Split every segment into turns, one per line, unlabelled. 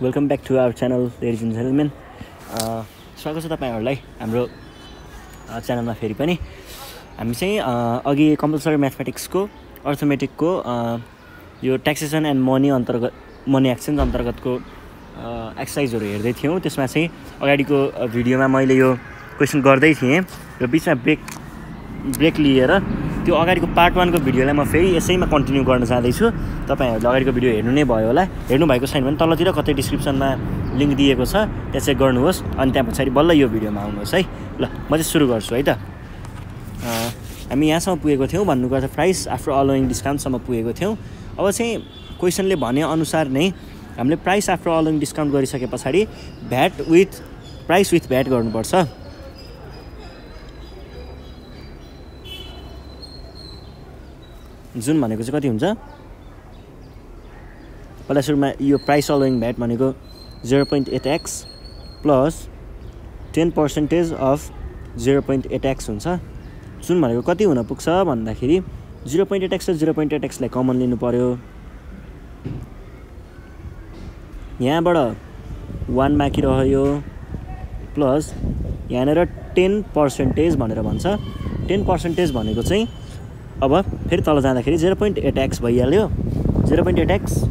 Welcome back to our channel, ladies and gentlemen. स्वागत छ तपाईहरुलाई हाम्रो च्यानलमा फेरि पनि हामी चाहिँ अघि कम्पलसरी म्याथमेटिक्सको अर्थमेटिकको यो ट्याक्सेसन एन्ड मनी एक्सचेन्ज अन्तर्गतको एक्सरसाइजहरु हेर्दै थियौं। त्यसमा चाहिँ अगाडिको भिडियोमा मैले यो क्वेशन गर्दै थिएँ र बीचमा ब्रेक लिएर त्यो अगाडिको पार्ट 1 को भिडियोलाई म फेरि यसैमा कन्टिन्यू गर्न जाँदै छु। तपाईहरुले अगाडिको भिडियो हेर्नु नै भयो होला। हेर्नु भएको छैन भने तलतिर कतै डिस्क्रिप्सनमा लिंक दिएको छ, त्यहाँ चेक गर्नुहोस् अनि त्यहाँ पछाडी बल्ल यो भिडियोमा आउनुहोस् है। ल म चाहिँ सुरु गर्छु है त। हामी यहाँसम्म पुगेको थियौं, भन्नुको अर्थ प्राइस आफ्टर अलोइङ डिस्काउन्ट सम्म पुगेको थियौं। अब चाहिँ क्वेशनले भने अनुसार नै हामीले प्राइस आफ्टर अलोइङ डिस्काउन्ट गरिसके पछाडी प्राइस विथ भ्याट गर्नुपर्छ। जुन भनेको चाहिँ कति हुन्छ? पहिला सुरुमा यो प्राइस अलोइङ भ्याट भनेको 0.8x प्लस 10% अफ 0.8x हुन्छ। जुन भनेको कति हुन पुग्छ भन्दाखेरि 0.8x र 0.8x लाई कमन लिनु पर्यो। यहाँबाट 1 बाँकी रह्यो प्लस यहाँनेर 10% भनेर भन्छ। 10% भनेको चाहिँ अब फेरि तल जाँदाखेरि 0.8x भइहाल्यो। 0.8x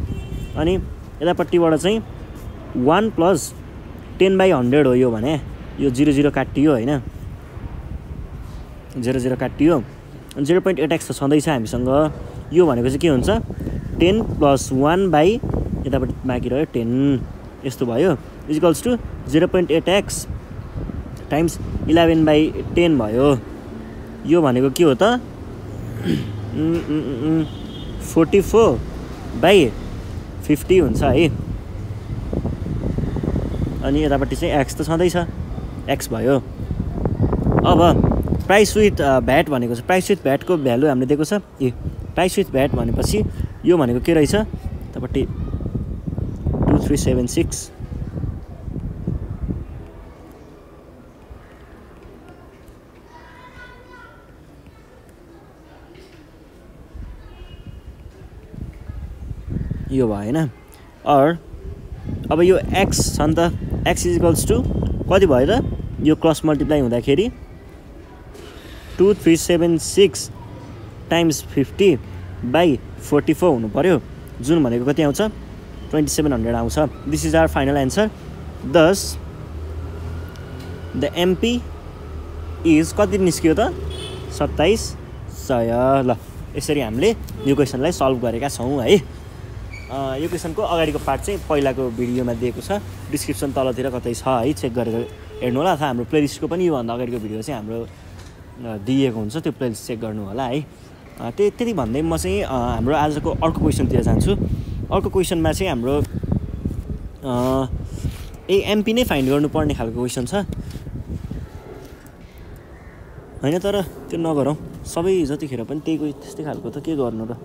अनि यतापट्टिबाट चाहिँ 1 प्लस 10/100 हो यो भने यो 0 काटियो हैन, 0 काटियो। 0.8x त छँदै छ हामीसँग। यो भनेको चाहिँ के हुन्छ? 10 प्लस 1 बाइ यतापट्टि बाँकी रह्यो 10 यस्तो भयो इक्वल्स टु 0.8x टाइम्स 11/10 भयो। यो भनेको के हो त? 44/50 हुन्छ है। अनि यतापट्टि चाहिँ x त छँदै छ, x भयो। अब प्राइस विथ भ्याट भनेको चाहिँ प्राइस विथ भ्याटको भ्यालु हामीले दिएको छ। प्राइस विथ भ्याट भनेपछि यो भनेको के रहेछ? यतापट्टि 2376 यो भएन। और अब यो x छ नि त, x इक्वल्स टु कति भयो त? यो क्रस मल्टिप्लाई हुँदाखेरि 2376 टाइम्स 50/44 हुनु पर्यो। जुन भनेको कति आउँछ? 2700 आउँछ। This is our final answer. Thus the MP is कति निस्कियो त? 2700। ल यसरी हामीले यो क्वेशनलाई सल्भ गरेका छौं है। यो क्वेशनको अगाडिको पार्ट चाहिँ पहिलाको भिडियोमा दिएको छ, डिस्क्रिप्सन तलतिर कतै छ है, चेक गरेर हेर्नु होला। अथवा हाम्रो प्लेलिस्टको पनि योभन्दा अगाडिको भिडियो चाहिँ हाम्रो दिएको हुन्छ, त्यो प्लेलिस्ट चेक गर्नु होला है। त्यति भन्दै म चाहिँ हाम्रो आजको अर्को क्वेशनतिर जान्छु। अर्को क्वेशनमा चाहिँ हाम्रो एमपी नै फाइन्ड गर्नुपर्ने खालको क्वेशन छ हैन। तर त्यो नगरौँ, सबै जतिखेर पनि त्यस्तै खालको त के गर्नु र।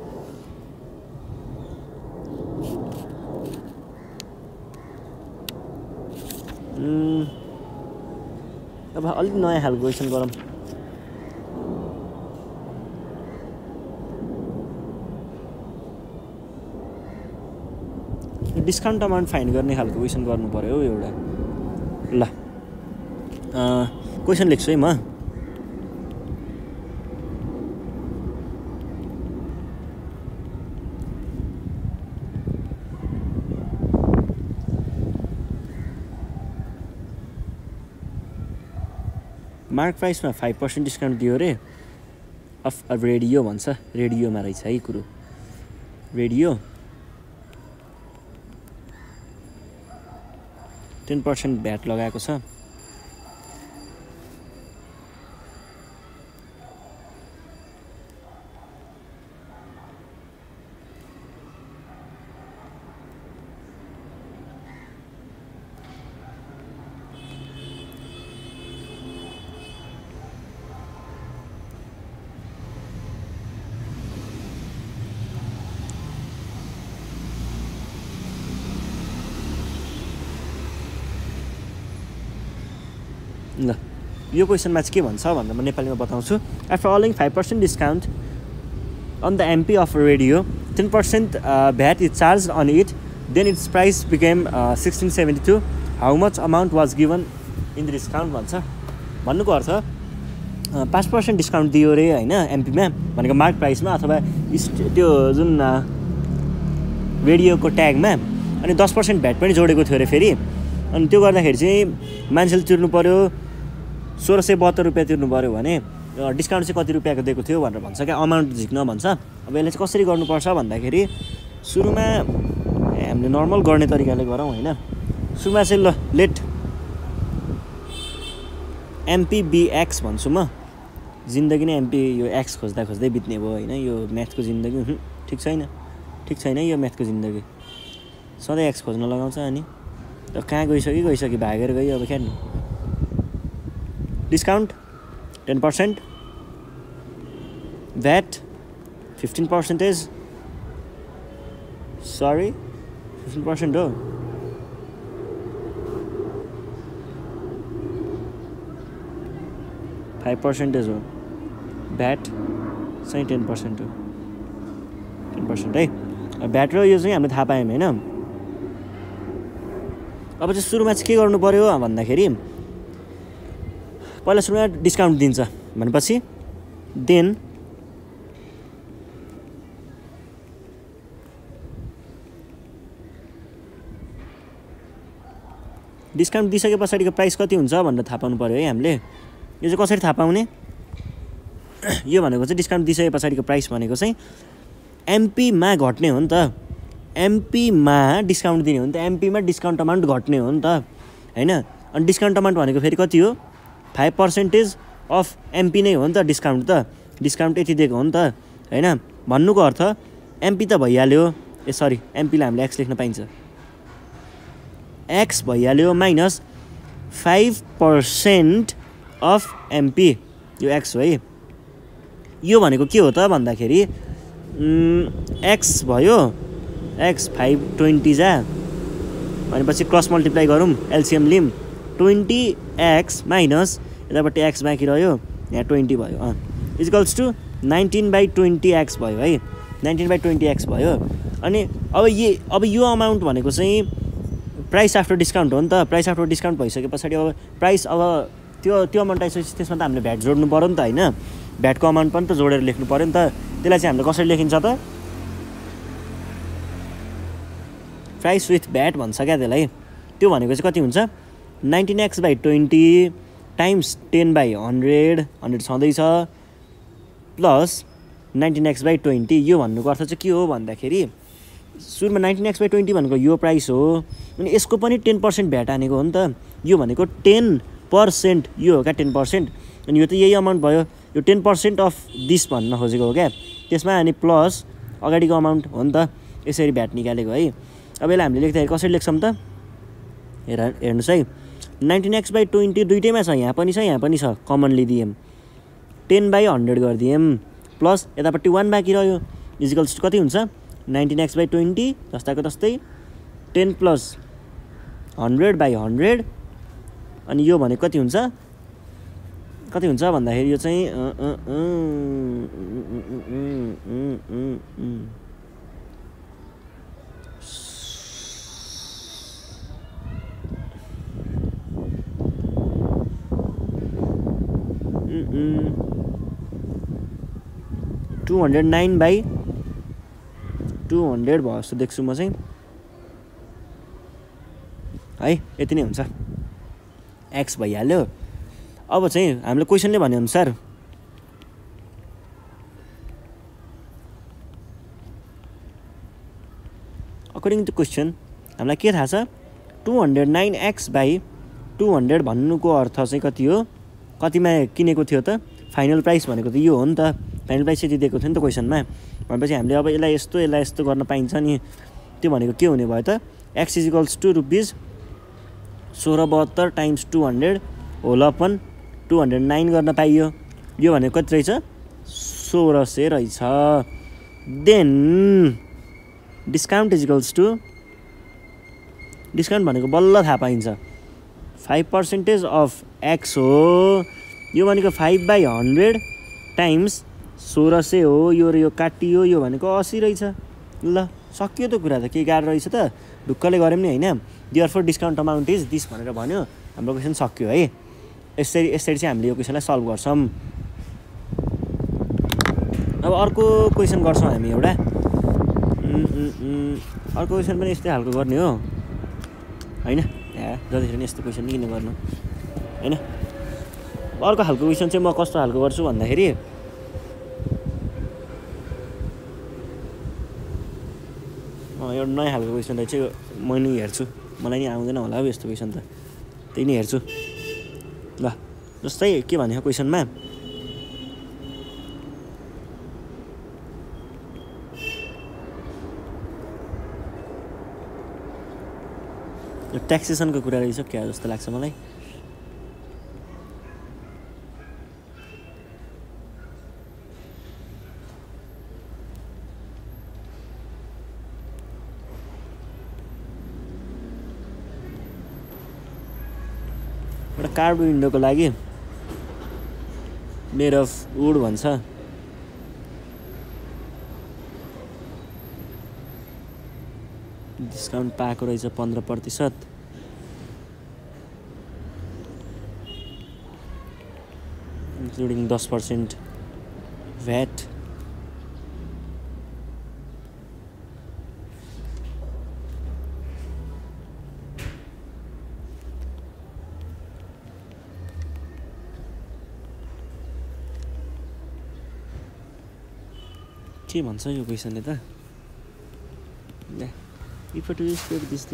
अब अलिक नयाँ खालको क्वेशन गरौँ। डिस्काउन्ट अमाउन्ट फाइन्ड गर्ने खालको क्वेशन गर्नु पर्यो एउटा। ल क्वेशन लेख्छु है म। मार्क प्राइसमा 5% डिस्काउन्ट दियो रे अफ अ रेडियो भन्छ। रेडियोमा रहेछ है कुरो। रेडियो 10% भ्याट लगाएको छ। ल यो क्वेशनमा चाहिँ के भन्छ भन्दा म नेपालीमा बताउँछु। After allowing 5% discount on the MP of a radio, 10% VAT is charged on it then its price became 1672 how much amount was given in the discount भन्छ भन्नुको अर्थ 5% डिस्काउन्ट दियो अरे होइन एमपीमा भनेको मार्क प्राइसमा अथवा त्यो जुन रेडियोको ट्यागमा अनि 10% भ्याट पनि जोडेको थियो अरे फेरि अनि त्यो गर्दाखेरि चाहिँ मान्छेले तिर्नु पऱ्यो 1672 रुपियाँ तिर्नु पऱ्यो भने डिस्काउन्ट चाहिँ कति रुपियाँको दिएको थियो भनेर भन्छ क्या अमाउन्ट झिक्न भन्छ अब यसले चाहिँ कसरी गर्नुपर्छ भन्दाखेरि सुरुमा हामीले नर्मल गर्ने तरिकाले गरौँ होइन सुरुमा चाहिँ ल लेट एमपीबीएक्स भन्छु म जिन्दगी नै एमपी यो एक्स खोज्दा खोज्दै बित्ने भयो होइन यो म्याथको जिन्दगी ठिक छैन यो म्याथको जिन्दगी सधैँ एक्स खोज्न लगाउँछ अनि कहाँ गइसक्यो भागेर गयो अब खेल्नु डिस्काउन्ट 10% VAT 15% सरी 15% हो %5 हो भ्याट चाहिँ 10% हो 10% है भ्याट र यो चाहिँ हामीले थाहा पायौँ होइन अब चाहिँ सुरुमा चाहिँ के गर्नु पर्यो भन्दाखेरि पहिला सुरुमा डिस्काउन्ट दिन्छ भनेपछि देन डिस्काउन्ट दिइसके पछाडिको प्राइस कति हुन्छ भनेर थाहा पाउनु पर्यो है हामीले यो चाहिँ कसरी थाहा पाउने यो भनेको चाहिँ डिस्काउन्ट दिइसके पछाडिको प्राइस भनेको चाहिँ एमपीमा घट्ने हो नि त एमपीमा डिस्काउन्ट दिने हो नि त एमपीमा डिस्काउन्ट अमाउन्ट घट्ने हो नि त होइन अनि डिस्काउन्ट अमाउन्ट भनेको फेरि कति हो 5% अफ एमपी नै हो नि त डिस्काउन्ट यति दिएको हो नि त होइन भन्नुको अर्थ एमपी त भइहाल्यो सरी एमपीलाई हामीले एक्स लेख्न पाइन्छ एक्स भइहाल्यो माइनस 5% अफ एमपी यो एक्स हो है यो भनेको के हो त भन्दाखेरि एक्स भयो एक्स 520 जा भनेपछि क्रस मल्टिप्लाई गरौँ एलसिएम लिम 20x माइनस यतापट्टि एक्स बाँकी रह्यो यहाँ 20 भयो इक्वल्स टु 19/20x भयो है 19/20x भयो अनि अब यो अमाउन्ट भनेको चाहिँ प्राइस आफ्टर डिस्काउन्ट हो नि त प्राइस आफ्टर डिस्काउन्ट भइसके पछाडि अब प्राइस अब त्यो अमाउन्ट आइसकेपछि त्यसमा त हामीले भ्याट जोड्नु पऱ्यो नि त होइन भ्याटको अमाउन्ट पनि त जोडेर लेख्नु पऱ्यो नि त त्यसलाई चाहिँ हामीले कसरी लेखिन्छ त प्राइस विथ भ्याट भन्छ क्या त्यसलाई त्यो भनेको चाहिँ कति हुन्छ 19x/20 टाइम्स 10/100 100 छँदैछ प्लस 19x/20 यो भन्नुको अर्थ चाहिँ के हो भन्दाखेरि सुरुमा 19x/20 भनेको यो प्राइस हो अनि यसको पनि 10% भ्याट हानेको हो नि त यो भनेको 10% यो हो क्या 10% अनि यो त यही अमाउन्ट भयो यो 10% अफ दिस भन्न खोजेको हो क्या त्यसमा अनि प्लस अगाडिको अमाउन्ट हो नि त यसरी भ्याट निकालेको है अब यसलाई हामीले लेख्दाखेरि कसरी लेख्छौँ त हेर्नुहोस् है 19x/20 दुइटैमा छ यहाँ पनि छ कमनली दिएँ 10/100 गरिदिएँ प्लस यतापट्टि 1 बाँकी रह्यो इजिकल्स कति हुन्छ 19x/20 जस्ताको तस्तै 10 + 100/100 अनि यो भनेको कति हुन्छ भन्दाखेरि यो चाहिँ $209/200 भयो जस्तो देख्छु म चाहिँ है यति नै हुन्छ एक्स भइहाल्यो अब चाहिँ हामीले क्वेसनले भनेअनुसार अकर्डिङ टु क्वेसन हामीलाई के थाहा छ 209x/200 भन्नुको अर्थ चाहिँ कति हो कतिमा किनेको थियो त फाइनल प्राइस भनेको त यो हो नि त फाइनल प्राइस यति दिएको थियो नि त क्वेसनमा भनेपछि हामीले अब यसलाई यस्तो गर्न पाइन्छ नि त्यो भनेको के हुने भयो त x = ₹1672 × 200 होल अपन 209 गर्न पाइयो यो भनेको कति रहेछ 1600 रहेछ देन डिस्काउन्ट डिस्काउन्ट भनेको बल्ल थाहा पाइन्छ 5% अफ x हो यो भनेको 5/100 टाइम्स 1600 हो यो र यो काटियो यो भनेको 80 रहेछ ल सकियो त कुरा त के गाह्रो रहेछ त ढुक्कले गऱ्यौँ नि होइन therefore discount amount is this भनेर भन्यो हाम्रो क्वेसन सक्यो है यसरी चाहिँ हामीले यो क्वेसनलाई सल्भ गर्छौँ अब अर्को क्वेसन गर्छौँ हामी एउटा अर्को क्वेसन पनि यस्तै खालको गर्ने हो होइन जतिखेर नि यस्तो क्वेसन किन गर्नु होइन अर्को खालको क्वेसन चाहिँ म कस्तो खालको गर्छु भन्दाखेरि एउटा नयाँ खालको क्वेसन चाहिँ म नि हेर्छु मलाई नि आउँदैन होला अब यस्तो क्वेसन त त्यही नै हेर्छु ल जस्तै के भनेको क्वेसनमा यो ट्याक्सेसनको कुरा रहेछ क्या जस्तो लाग्छ मलाई एउटा कार्ड विन्डोको लागि मेड अफ वुड भन्छ डिस्काउन्ट पाएको रहेछ 15% इन्क्लुडिङ 10% भ्याट के भन्छ यो क्वेसनले त if a tourist paid this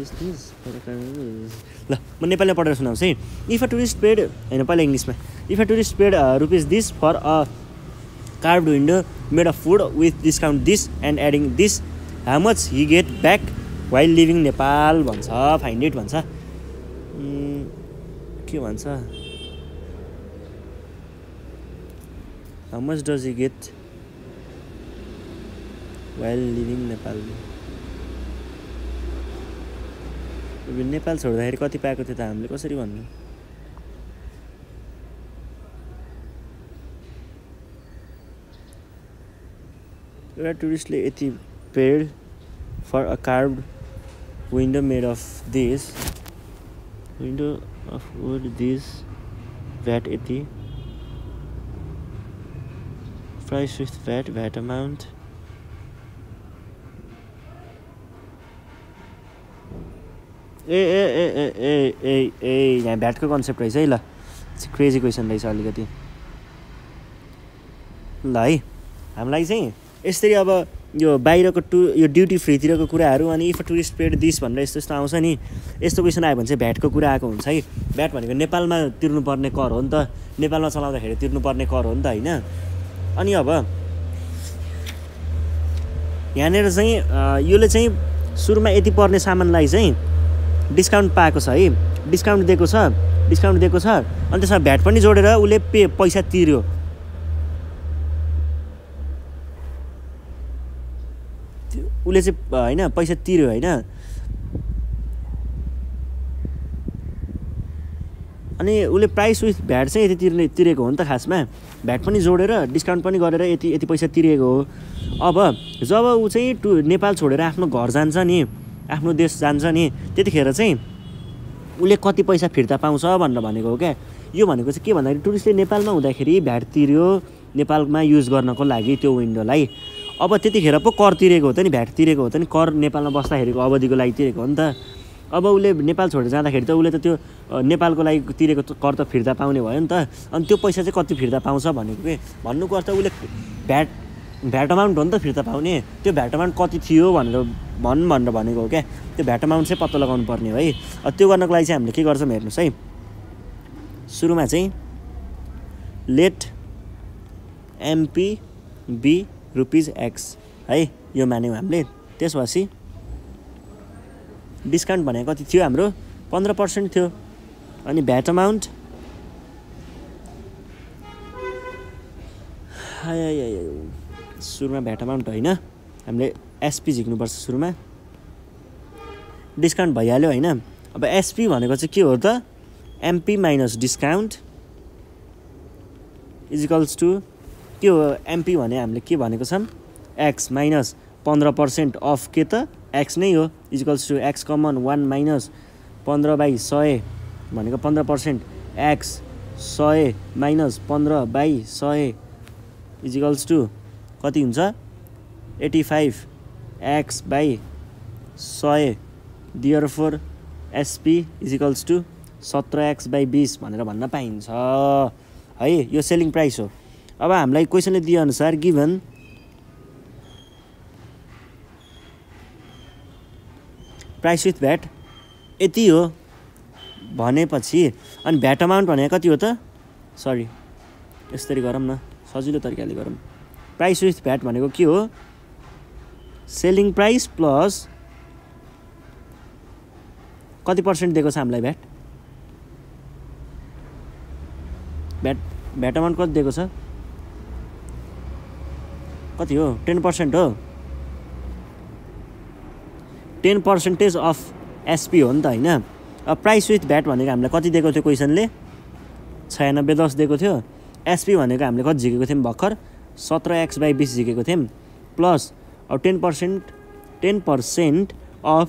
ल म नेपालीमा पढेर सुनाउँछु है इफ अ टुरिस्ट पेड होइन पहिला इङ्ग्लिसमा if a tourist paid rupees this for a carved window made of food with discount this and adding this how much he get back while living Nepal भन्छ find it भन्छ के भन्छ how much does he get while living Nepal Nepal छोड्दाखेरि कति पाएको थियो त हामीले कसरी भन्नु एउटा टुरिस्टले यति paid for a carved window made of this window of wood this VAT यति प्राइस विथ भ्याट अमाउन्ट यहाँ भ्याटको कन्सेप्ट रहेछ है ल क्रेजी क्वेसन रहेछ अलिकति ल है हामीलाई चाहिँ यसरी अब यो बाहिरको यो ड्युटी फ्रीतिरको कुराहरू अनि if a tourist paid this भनेर यस्तो यस्तो आउँछ नि यस्तो क्वेसन आयो भने चाहिँ भ्याटको कुरा आएको हुन्छ है भ्याट भनेको नेपालमा तिर्नुपर्ने कर हो नि त नेपालमा चलाउँदाखेरि तिर्नुपर्ने कर हो नि त होइन अनि अब यहाँनिर चाहिँ योले चाहिँ सुरुमा यति पर्ने सामानलाई चाहिँ डिस्काउन्ट पाएको छ है डिस्काउन्ट दिएको छ अनि त्यसमा भ्याट पनि जोडेर उसले पैसा तिर्यो उसले चाहिँ होइन पैसा तिर्यो होइन अनि उसले प्राइस विथ भ्याट चाहिँ यति तिरेको हो नि त खासमा भ्याट पनि जोडेर डिस्काउन्ट पनि गरेर यति पैसा तिरेको हो अब जब ऊ चाहिँ नेपाल छोडेर आफ्नो घर जान्छ नि आफ्नो देश जान्छ नि त्यतिखेर चाहिँ उसले कति पैसा फिर्ता पाउँछ भनेर भनेको हो क्या यो भनेको चाहिँ के भन्दाखेरि टुरिस्टले नेपालमा हुँदाखेरि भ्याट तिर्यो नेपालमा युज गर्नको लागि त्यो विन्डोलाई अब त्यतिखेर पो कर तिरेको हो त नि भ्याट तिरेको हो त नि कर नेपालमा बस्दाखेरिको अवधिको लागि तिरेको हो नि त अब उसले नेपाल छोडेर जाँदाखेरि त उसले त त्यो नेपालको लागि तिरेको कर त फिर्ता पाउने भयो नि त अनि त्यो पैसा चाहिँ कति फिर्ता पाउँछ भनेको के भन्नुको अर्थ उसले भ्याट अमाउन्ट हो नि त फिर्ता पाउने त्यो भ्याट अमाउन्ट कति थियो भनेर भनेको हो क्या त्यो भ्याट अमाउन्ट चाहिँ पत्ता लगाउनु पर्ने हो है त्यो गर्नको लागि चाहिँ हामीले के गर्छौँ हेर्नुहोस् है सुरुमा चाहिँ let MP be rupees X है यो मान्यौँ हामीले त्यसपछि डिस्काउन्ट भनेको कति थियो हाम्रो 15% थियो अनि भ्याट अमाउन्ट सुरुमा भ्याट अमाउन्ट होइन हामीले एसपी झिक्नुपर्छ सुरुमा डिस्काउन्ट भइहाल्यो होइन अब एसपी भनेको चाहिँ के हो त MP minus discount equals to के हो एमपी भने हामीले के भनेको छौँ एक्स माइनस 15% अफ के त एक्स नै हो equals to X common 1 minus 15/100 भनेको 15% एक्स 100 माइनस 15/100 इजिकल्स टु कति हुन्छ 85 x/100 therefore SP equals to 17x/20 भनेर भन्न पाइन्छ है। यो सेलिङ प्राइस हो। अब हामीलाई क्वेसनले दिए अनुसार गिभन प्राइस विथ भ्याट यति हो भनेपछि अनि भ्याट अमाउन्ट भनेको कति हो त सरी यसरी गरौँ न सजिलो तरिकाले गरौँ। प्राइस विथ भ्याट भनेको के हो सेलिङ प्राइस प्लस कति पर्सेन्ट दिएको छ हामीलाई भ्याट भ्याट अमाउन्ट कति दिएको छ कति हो 10% हो 10% अफ एसपी हो नि त होइन। अब प्राइस विथ भ्याट भनेको हामीलाई कति दिएको थियो क्वेसनले 9610 दिएको थियो। एसपी भनेको हामीले कति झिकेको थियौँ भर्खर 17x/20 झिकेको थियौँ प्लस अब 10% अफ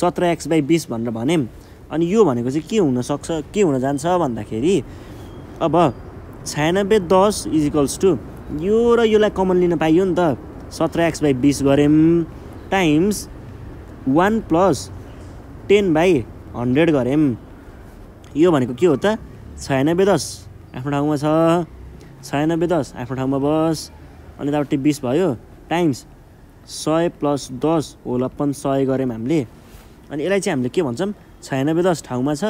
17x/20 भनेर भन्यौँ। अनि यो भनेको चाहिँ के हुनसक्छ के हुन जान्छ भन्दाखेरि अब 9610 इजिकल्स टु यो र योलाई कमन लिन पाइयो नि त 17x/20 गऱ्यौँ टाइम्स 1 प्लस 10/100 गऱ्यौँ। यो भनेको के हो त 9610 आफ्नो ठाउँमा छ 9610 आफ्नो ठाउँमा बस अनि यतापट्टि 20 भयो टाइम्स 100 प्लस 10 होल अपन 100 गऱ्यौँ हामीले। अनि यसलाई चाहिँ हामीले के भन्छौँ 9610 ठाउँमा छ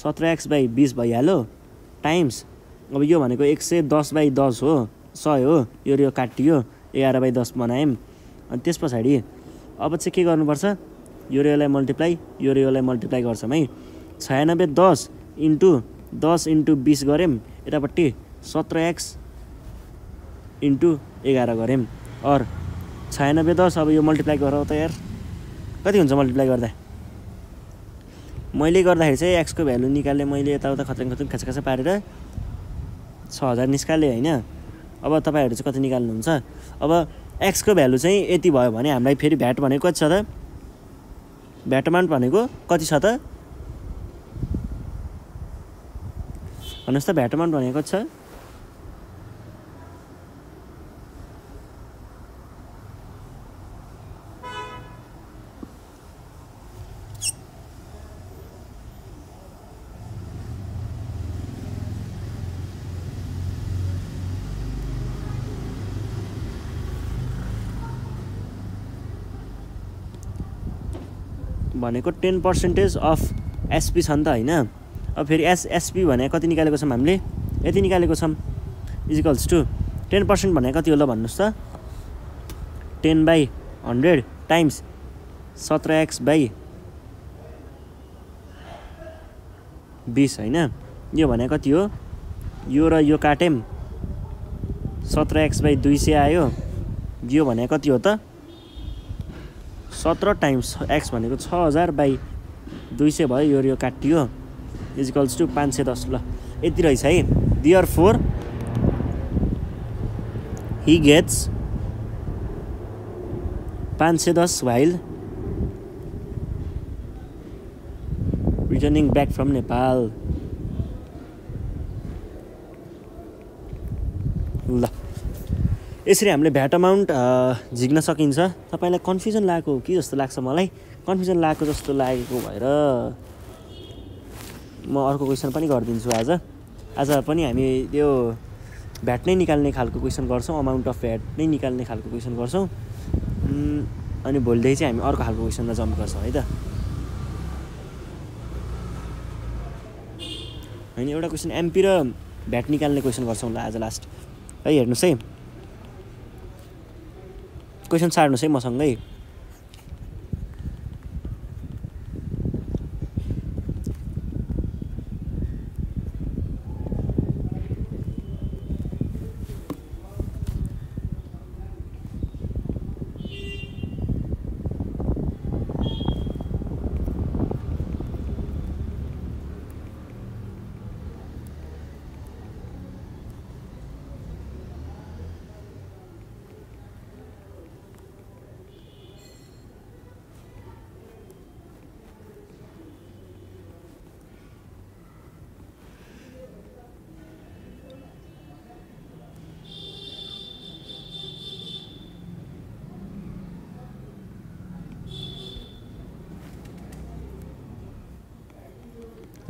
17x/20 भइहाल्यो टाइम्स अब यो भनेको 110/10 हो 100 हो यो र यो काटियो 11/10 बनायौँ। अनि त्यस पछाडि अब चाहिँ के गर्नुपर्छ यो र योलाई मल्टिप्लाई यो र योलाई मल्टिप्लाई गर्छौँ है 9610 इन्टु 10 इन्टु 20 गऱ्यौँ यतापट्टि 17x इन्टु 11 गऱ्यौँ और 9610 अब यो मल्टिप्लाई गरौँ त यार कति हुन्छ मल्टिप्लाई गर्दा मैले गर्दाखेरि चाहिँ एक्सको भ्यालु निकालेँ मैले यताउता खतरङ खासा पारेर 6000 निस्कालेँ होइन। अब तपाईँहरू चाहिँ कति निकाल्नुहुन्छ अब एक्सको भ्यालु चाहिँ यति भयो भने हामीलाई फेरि भ्याट भनेको कति छ त भ्याट अमाउन्ट भनेको कति छ त भन्नुहोस् त भ्याट अमाउन्ट भनेको कति छ भनेको 10% अफ एसपी छ नि त होइन। अब फेरि एसपी भने कति निकालेको छौँ हामीले यति निकालेको छौँ इजिकल्स टु 10% भने कति होला भन्नुहोस् त 10/100 टाइम्स 17x/20 होइन। यो भने कति हो यो र यो काट्यौँ 17x/200 आयो यो भने कति हो त 17 टाइम्स एक्स भनेको 6000/200 भयो यो र यो काटियो इजिकल्स टु 510 ल यति रहेछ है। Therefore he gets 510 while returning back from Nepal ल यसरी हामीले भ्याट अमाउन्ट झिक्न सकिन्छ। तपाईँलाई कन्फ्युजन लागेको हो कि जस्तो लाग्छ मलाई कन्फ्युजन लागेको जस्तो लागेको भएर म अर्को क्वेसन पनि गरिदिन्छु आज पनि हामी त्यो भ्याट नै निकाल्ने खालको क्वेसन गर्छौँ अमाउन्ट अफ भ्याट नै निकाल्ने खालको क्वेसन गर्छौँ अनि भोलिदेखि चाहिँ हामी अर्को खालको क्वेसनमा जम्प गर्छौँ है त होइन। एउटा क्वेसन एमपी र भ्याट निकाल्ने क्वेसन गर्छौँ ल आज लास्ट है। हेर्नुहोस् है क्वेसन सार्नुहोस् है मसँगै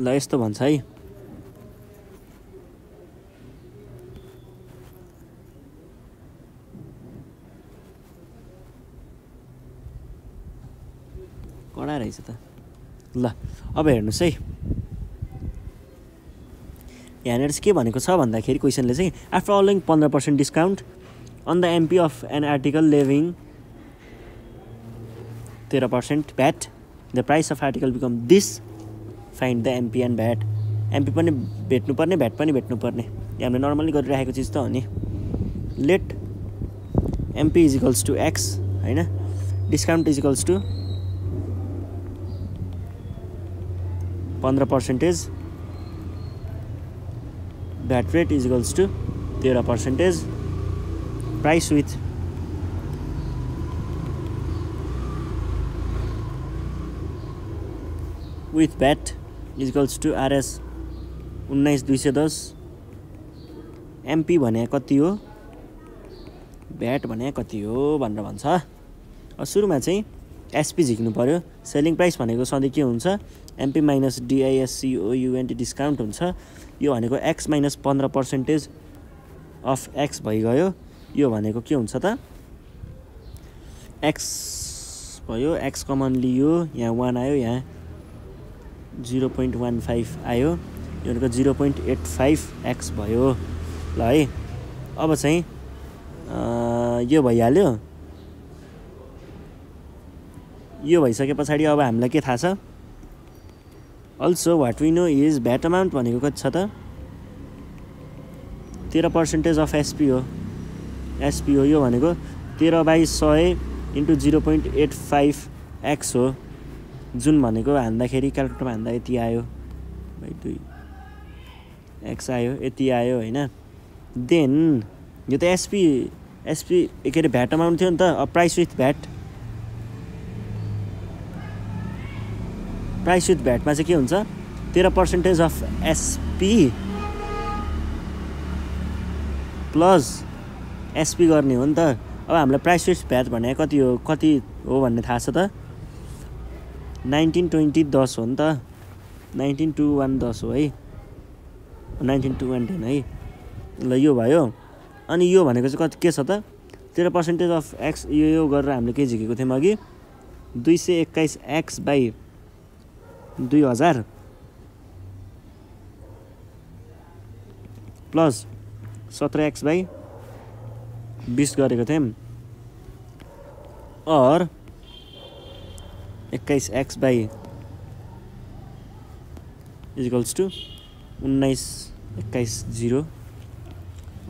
ल यस्तो भन्छ है। कडा रहेछ त। ल अब हेर्नुहोस् है, यहाँनिर चाहिँ के भनेको छ भन्दाखेरि क्वेसनले चाहिँ after allowing 15% discount on the MP of an article leaving 13% VAT the price of article become this, find the MP and VAT. MP पनि भेट्नुपर्ने, भ्याट पनि भेट्नुपर्ने, यो हामीले नर्मली गरिरहेको चिज त हो नि। Let MP is equals to X होइन, discount is equals to 15%, VAT rate is equals to 13%, price with VAT is equals to RS 19,210, MP भने कति हो, VAT भने कति हो भनेर भन्छ। सुरुमा चाहिँ एसपी झिक्नु पर्यो। सेलिङ प्राइस भनेको सधैँ के हुन्छ, एमपी माइनस डिआइएससिओयुएनटी डिस्काउन्ट हुन्छ। यो भनेको एक्स माइनस 15% अफ एक्स भइगयो। यो भनेको के हुन्छ त, एक्स भयो, एक्स कमन लियो, यहाँ 1 आयो, यहाँ 0.15 आयो, यो भनेको 0.85 एक्स भयो। ल है, अब चाहिँ यो भइहाल्यो। यो भइसके पछाडि अब हामीलाई के थाहा छ, also what we know is VAT amount भनेको कति छ त, 13% अफ एसपी हो। एसपी हो, यो भनेको 13/100 इन्टु 0.85 एक्स हो, जुन भनेको हान्दाखेरि क्यालकुलेटरमा हान्दा यति आयो, 2 एक्स आयो, यति आयो होइन। देन यो त एसपी के अरे भ्याट अमाउन्ट थियो नि त। अब प्राइस विथ भ्याटमा चाहिँ के हुन्छ, 13% अफ एसपी प्लस एसपी गर्ने हो नि त। अब हामीलाई प्राइस विथ भ्याट भने कति हो भन्ने थाहा छ त, 19, 20, 10 हो नि त। 19, 2, 1, 10 हो है, 19, 2, 1, 10 है। ल यो भयो। अनि यो भनेको चाहिँ कति के छ त, 13% अफ एक्स, यो गरेर हामीले के झिकेको थियौँ अघि, 221 x by 2000 plus 17 x by 20 गरेको थियौँ, और 21 एक्स बाई इजिकल्स टू 19, 21, 0,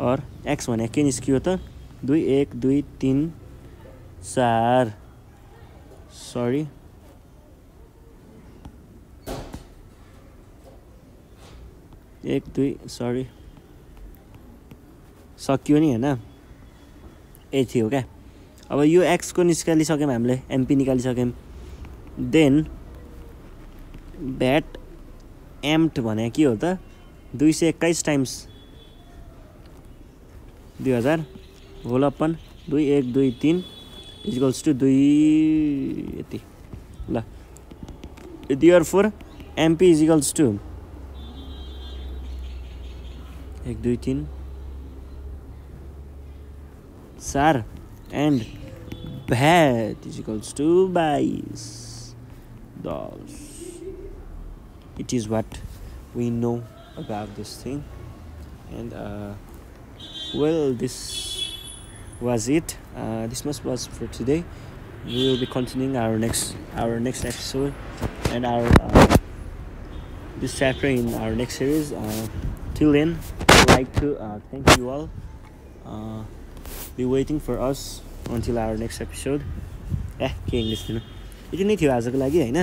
और एक्स भने के निस्कियो त, 2, 1, 2, 3, 4, सरी 1, 2, सरी सकियो नि होइन, ए थियो क्या। अब यो एक्सको निकालिसक्यौँ हामीले, एमपी निकालिसक्यौँ। देन भ्याट एम्ट भने के हो त, 221 times 2000 whole upon 2, 1, 2, 3 equals to 2 यति। ल therefore MP equals to 1, 2, 3, 4 and VAT equals to 22, 10। It is what we know about this thing, and well, this was it. This much was for today. We will be continuing our next episode and our this chapter in our next series. Till then, I'd like to thank you all. Be waiting for us until our next episode. के English थिएन, यति नै थियो आजको लागि होइन।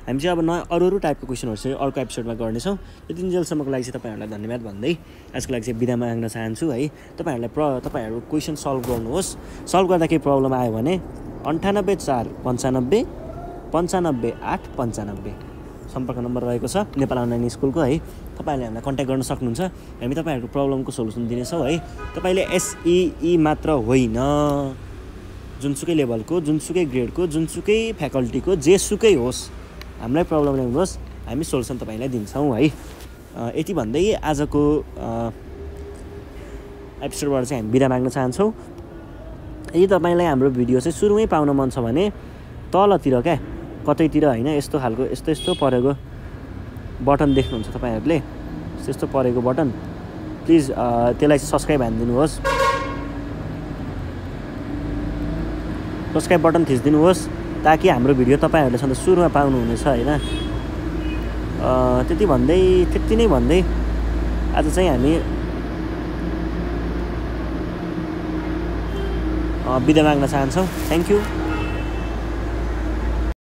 हामी चाहिँ अब नयाँ अरू टाइपको क्वेसनहरू चाहिँ अर्को एपिसोडमा गर्नेछौँ। यति जेलसम्मको लागि चाहिँ तपाईँहरूलाई धन्यवाद भन्दै आजको लागि चाहिँ बिदा माग्न चाहन्छु है। तपाईँहरू क्वेसन सल्भ गर्नुहोस्। सल्भ गर्दा केही प्रब्लम आयो भने 98 4 95 95 8 95 सम्पर्क नम्बर रहेको छ नेपाल अनलाइन स्कुलको है। तपाईँहरूले हामीलाई कन्ट्याक्ट गर्न सक्नुहुन्छ। हामी तपाईँहरूको प्रब्लमको सोल्युसन दिनेछौँ है। तपाईँले एसइई मात्र होइन, जुनसुकै लेभलको, जुनसुकै ग्रेडको, जुनसुकै फ्याकल्टीको, जेसुकै होस्, हामीलाई प्रब्लम ल्याउनुहोस्, हामी सोल्युसन तपाईँलाई दिन्छौँ है। यति भन्दै आजको एपिसोडबाट चाहिँ हामी बिदा माग्न चाहन्छौँ। यदि तपाईँलाई हाम्रो भिडियो चाहिँ सुरुमै पाउन मन छ भने तलतिर क्या कतैतिर होइन यस्तो खालको यस्तो परेको बटन देख्नुहुन्छ तपाईँहरूले, यस्तो परेको बटन प्लिज त्यसलाई चाहिँ सब्सक्राइब हानिदिनुहोस्, सब्सक्राइब बटन थिचिदिनुहोस् ताकि हाम्रो भिडियो तपाईँहरूले सधैँ सुरुमा पाउनुहुनेछ होइन। त्यति नै भन्दै आज चाहिँ हामी बिदा माग्न चाहन्छौँ। Thank you.